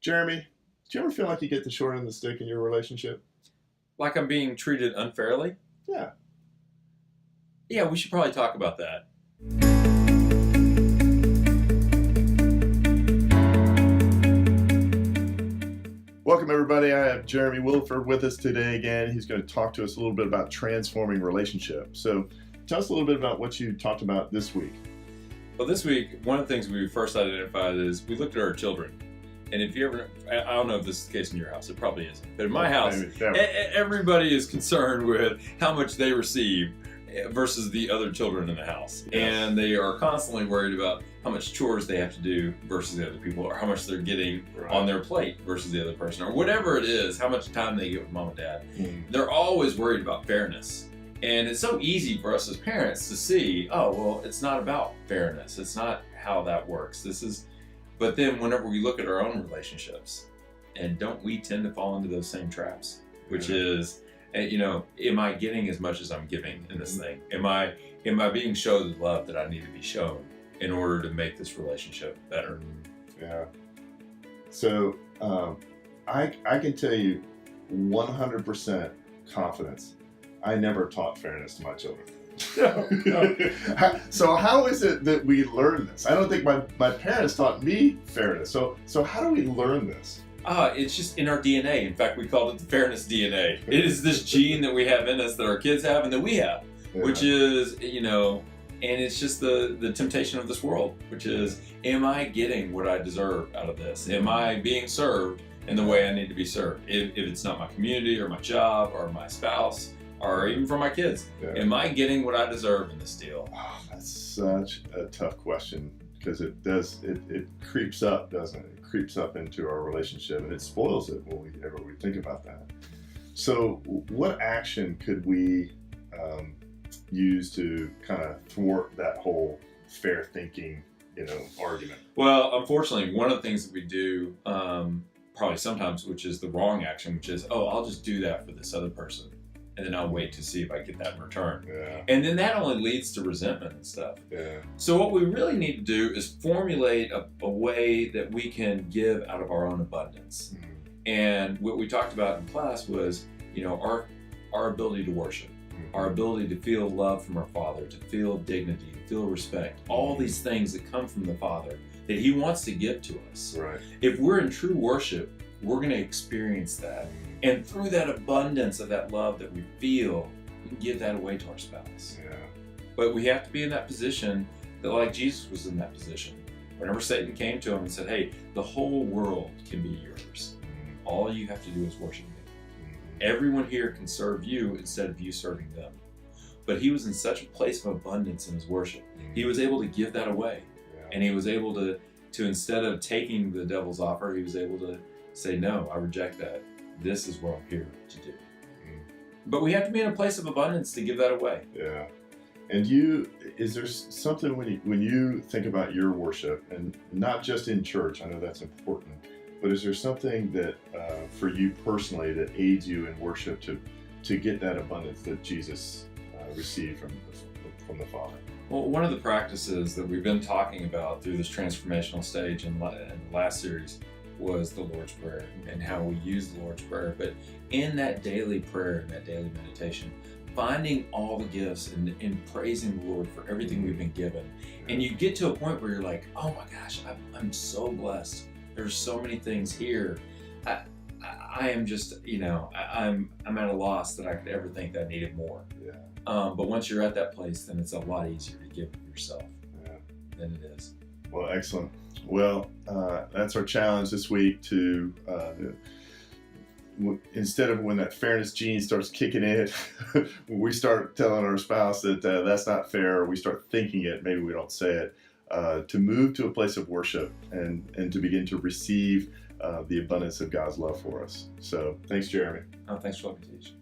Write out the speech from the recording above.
Jeremy, do you ever feel like you get the short end of the stick in your relationship? Like I'm being treated unfairly? Yeah. Yeah, we should probably talk about that. Welcome, everybody. I have Jeremy Wilford with us today again. He's going to talk to us a little bit about transforming relationships. So tell us a little bit about what you talked about this week. Well, this week, one of the things we first identified is we looked at our children. And if you ever, I don't know if this is the case in your house, it probably isn't. But in my house, everybody is concerned with how much they receive versus the other children in the house. Yes. And they are constantly worried about how much chores they have to do versus the other people, or how much they're getting on their plate versus the other person, or whatever it is, how much time they get with mom and dad. They're always worried about fairness. And it's so easy for us as parents to see, oh, well, it's not about fairness. It's not how that works. But then whenever we look at our own relationships, and don't we tend to fall into those same traps, which is, am I getting as much as I'm giving in this thing? Am I being shown the love that I need to be shown in order to make this relationship better? Yeah. So I can tell you 100% confidence, I never taught fairness to my children. No. So how is it that we learn this? I don't think my parents taught me fairness. So how do we learn this? It's just in our DNA. In fact, we called it the fairness DNA. It is this gene that we have in us that our kids have and that we have, which is, and it's just the temptation of this world, which is, am I getting what I deserve out of this? Am I being served in the way I need to be served? If it's not my community or my job or my spouse, or even for my kids, am I getting what I deserve in this deal? Oh, that's such a tough question, because it creeps up, doesn't it? It creeps up into our relationship, and it spoils it whenever we think about that. So what action could we use to kind of thwart that whole fair thinking, argument? Well, unfortunately, one of the things that we do probably sometimes, which is the wrong action, which is, oh, I'll just do that for this other person, and then I'll wait to see if I get that in return. Yeah. And then that only leads to resentment and stuff. Yeah. So what we really need to do is formulate a way that we can give out of our own abundance. And what we talked about in class was, our ability to worship, our ability to feel love from our Father, to feel dignity, to feel respect, all these things that come from the Father that He wants to give to us. Right. If we're in true worship, we're going to experience that. And through that abundance of that love that we feel, we can give that away to our spouse. Yeah. But we have to be in that position that, like Jesus was in that position. Whenever Satan came to him and said, hey, the whole world can be yours. All you have to do is worship me. Everyone here can serve you instead of you serving them. But he was in such a place of abundance in his worship. He was able to give that away. Yeah. And he was able to instead of taking the devil's offer, he was able to say, no, I reject that. This is what I'm here to do. But we have to be in a place of abundance to give that away. Yeah. And is there something when you think about your worship, and not just in church, I know that's important, but is there something that for you personally that aids you in worship to get that abundance that Jesus received from the Father? Well, one of the practices that we've been talking about through this transformational stage in the last series was the Lord's Prayer and how we use the Lord's Prayer. But in that daily prayer and that daily meditation, finding all the gifts and praising the Lord for everything we've been given. And you get to a point where you're like, oh my gosh, I'm so blessed. There's so many things here. I am just, I'm at a loss that I could ever think that I needed more. Yeah. But once you're at that place, then it's a lot easier to give of yourself than it is. Well, excellent. Well, that's our challenge this week to, instead of when that fairness gene starts kicking in, we start telling our spouse that that's not fair, or we start thinking it, maybe we don't say it, to move to a place of worship and to begin to receive the abundance of God's love for us. So thanks, Jeremy. Oh, thanks for letting me teach.